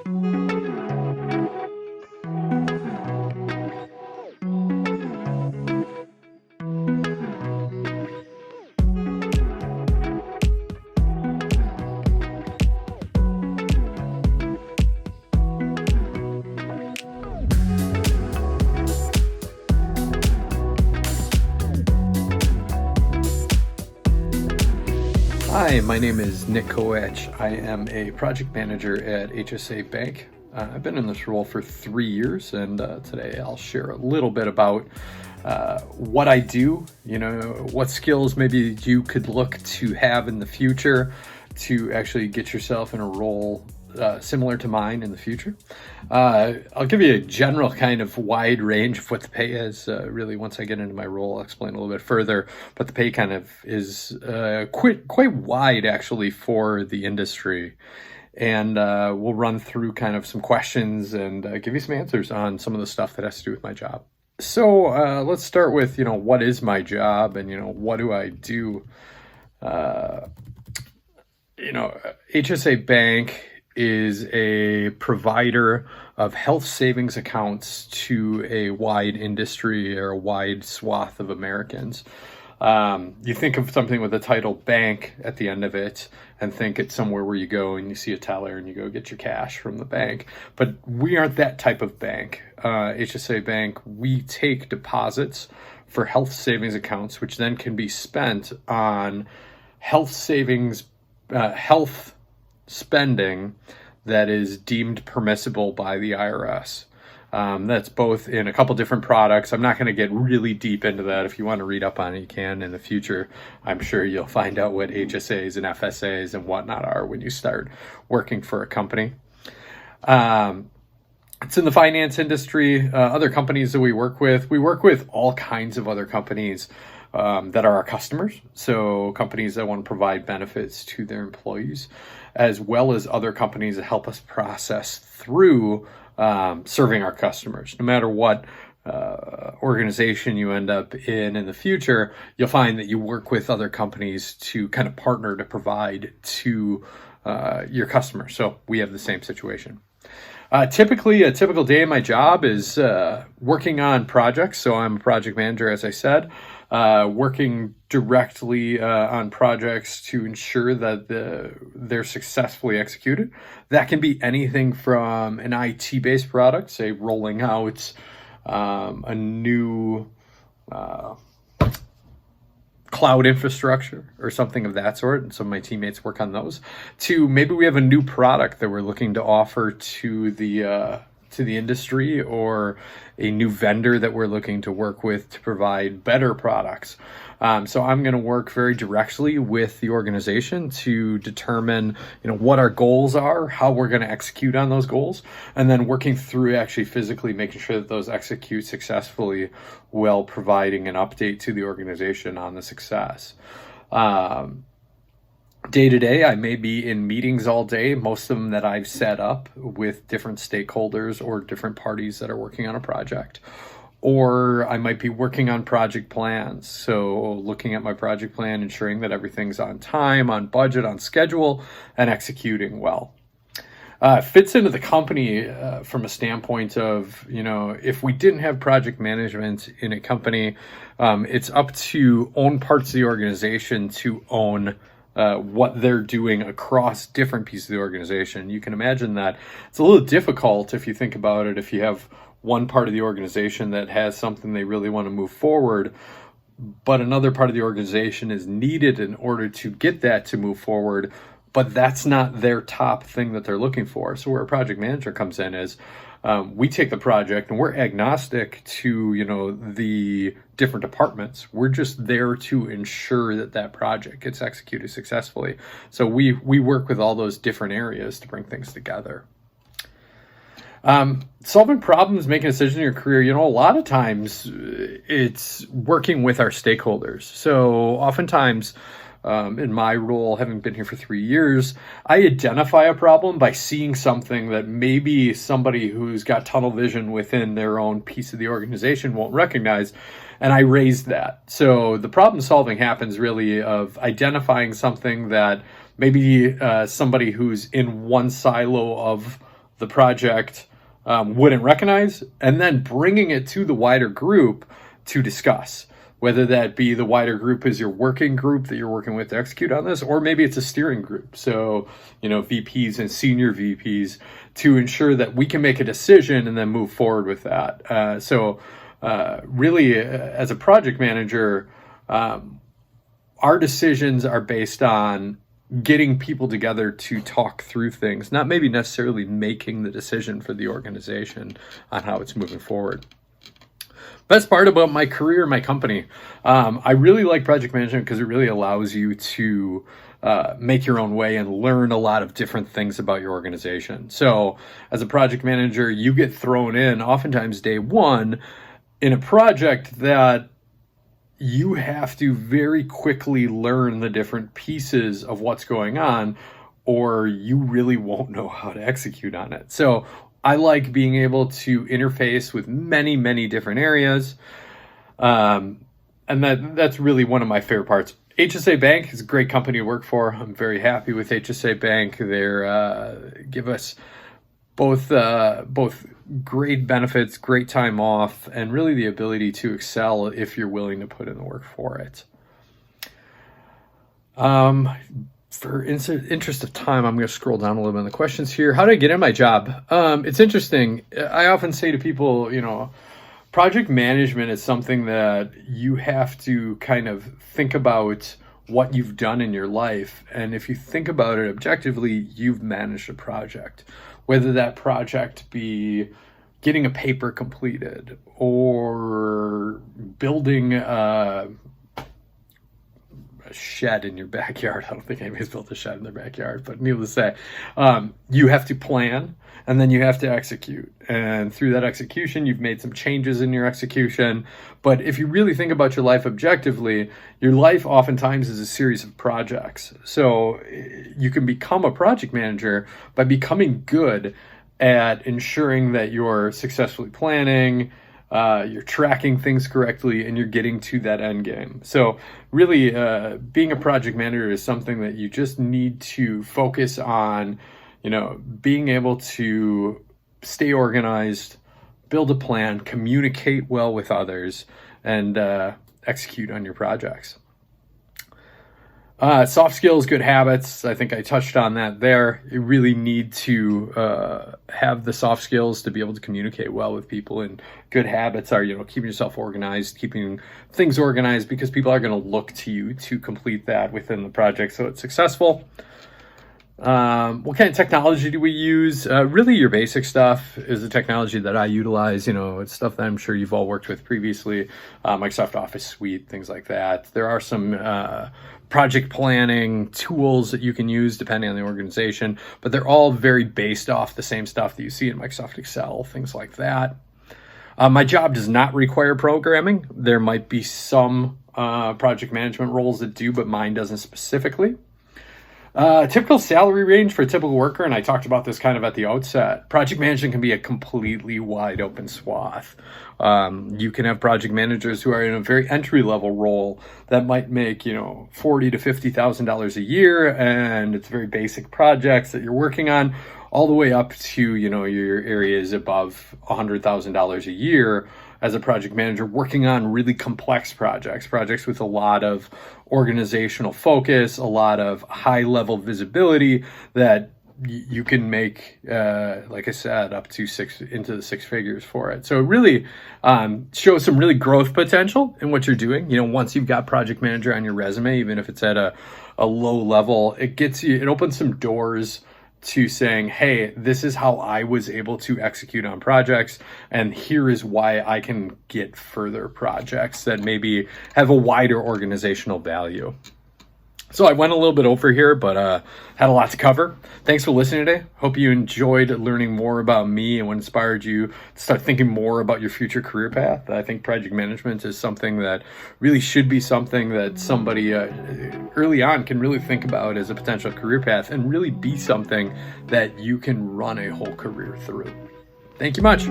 Hi, my name is Nick Kolacz. I am a project manager at HSA Bank. I've been in this role for 3 years, and today I'll share a little bit about what I do, what skills maybe you could look to have in the future to actually get yourself in a role similar to mine in the future. I'll give you a general kind of wide range of what the pay is. Really, once I get into my role, I'll explain a little bit further, but the pay kind of is quite wide actually for the industry. And we'll run through kind of some questions and give you some answers on some of the stuff that has to do with my job. So let's start with, what is my job and, what do I do? HSA Bank is a provider of health savings accounts to a wide industry or a wide swath of Americans. You think of something with the title bank at the end of it and think it's somewhere where you go and you see a teller and you go get your cash from the bank. But we aren't that type of bank. HSA Bank, we take deposits for health savings accounts, which then can be spent on health savings, health spending that is deemed permissible by the IRS. That's both in a couple different products. I'm not going to get really deep into that. If you want to read up on it, you can in the future. I'm sure you'll find out what HSAs and FSAs and whatnot are when you start working for a company. It's in the finance industry. Other companies that we work with all kinds of other companies that are our customers. So companies that want to provide benefits to their employees, as well as other companies that help us process through serving our customers. No matter what organization you end up in the future, you'll find that you work with other companies to kind of partner to provide to your customers. So we have the same situation. Typically, a typical day in my job is working on projects. So I'm a project manager, as I said, working directly on projects to ensure that they're successfully executed. That can be anything from an IT-based product, say rolling out a new cloud infrastructure or something of that sort, and some of my teammates work on those, to maybe we have a new product that we're looking to offer to the industry, or a new vendor that we're looking to work with to provide better products. So I'm going to work very directly with the organization to determine, what our goals are, how we're going to execute on those goals, and then working through actually physically making sure that those execute successfully while providing an update to the organization on the success. Day to day, I may be in meetings all day, most of them that I've set up with different stakeholders or different parties that are working on a project. Or I might be working on project plans. So looking at my project plan, ensuring that everything's on time, on budget, on schedule, and executing well. It fits into the company from a standpoint of, if we didn't have project management in a company, it's up to own parts of the organization to own what they're doing across different pieces of the organization. You can imagine that it's a little difficult if you think about it, if you have one part of the organization that has something they really want to move forward, but another part of the organization is needed in order to get that to move forward, but that's not their top thing that they're looking for. So where a project manager comes in is we take the project and we're agnostic to, the different departments. We're just there to ensure that that project gets executed successfully. So we work with all those different areas to bring things together. Solving problems, making decisions in your career, a lot of times it's working with our stakeholders. So oftentimes, in my role, having been here for 3 years, I identify a problem by seeing something that maybe somebody who's got tunnel vision within their own piece of the organization won't recognize, and I raise that. So the problem solving happens really of identifying something that maybe somebody who's in one silo of the project wouldn't recognize, and then bringing it to the wider group to discuss. Whether that be the wider group is your working group that you're working with to execute on this, or maybe it's a steering group. So, VPs and senior VPs, to ensure that we can make a decision and then move forward with that. Really, as a project manager, our decisions are based on getting people together to talk through things, not maybe necessarily making the decision for the organization on how it's moving forward. Best part about my career, my company, I really like project management because it really allows you to make your own way and learn a lot of different things about your organization. So as a project manager, you get thrown in oftentimes day one in a project that you have to very quickly learn the different pieces of what's going on, or you really won't know how to execute on it. So I like being able to interface with many, many different areas. And that's really one of my favorite parts. HSA Bank is a great company to work for. I'm very happy with HSA Bank. They give us both great benefits, great time off, and really the ability to excel if you're willing to put in the work for it. For interest of time, I'm going to scroll down a little bit in the questions here. How did I get in my job? It's interesting. I often say to people, project management is something that you have to kind of think about what you've done in your life. And if you think about it objectively, you've managed a project, whether that project be getting a paper completed or building a shed in your backyard. I don't think anybody's built a shed in their backyard, but needless to say, you have to plan and then you have to execute. And through that execution, you've made some changes in your execution. But if you really think about your life objectively, your life oftentimes is a series of projects. So you can become a project manager by becoming good at ensuring that you're successfully planning, you're tracking things correctly, and you're getting to that end game. So really, being a project manager is something that you just need to focus on, being able to stay organized, build a plan, communicate well with others, and execute on your projects. Soft skills, good habits. I think I touched on that there. You really need to have the soft skills to be able to communicate well with people. And good habits are, keeping yourself organized, keeping things organized, because people are going to look to you to complete that within the project so it's successful. What kind of technology do we use? Really your basic stuff is the technology that I utilize. It's stuff that I'm sure you've all worked with previously, Microsoft Office Suite, things like that. There are some project planning tools that you can use depending on the organization, but they're all very based off the same stuff that you see in Microsoft Excel, things like that. My job does not require programming. There might be some project management roles that do, but mine doesn't specifically. Typical salary range for a typical worker, and I talked about this kind of at the outset, project management can be a completely wide open swath. You can have project managers who are in a very entry level role that might make, $40,000 to $50,000 a year, and it's very basic projects that you're working on, all the way up to, your areas above $100,000 a year as a project manager working on really complex projects with a lot of organizational focus, a lot of high level visibility that you can make, like I said, up to into the six figures for it. So it really shows some really growth potential in what you're doing. Once you've got project manager on your resume, even if it's at a low level, it opens some doors to saying, hey, this is how I was able to execute on projects, and here is why I can get further projects that maybe have a wider organizational value. So I went a little bit over here, but had a lot to cover. Thanks for listening today. Hope you enjoyed learning more about me and what inspired you to start thinking more about your future career path. I think project management is something that really should be something that somebody early on can really think about as a potential career path, and really be something that you can run a whole career through. Thank you much.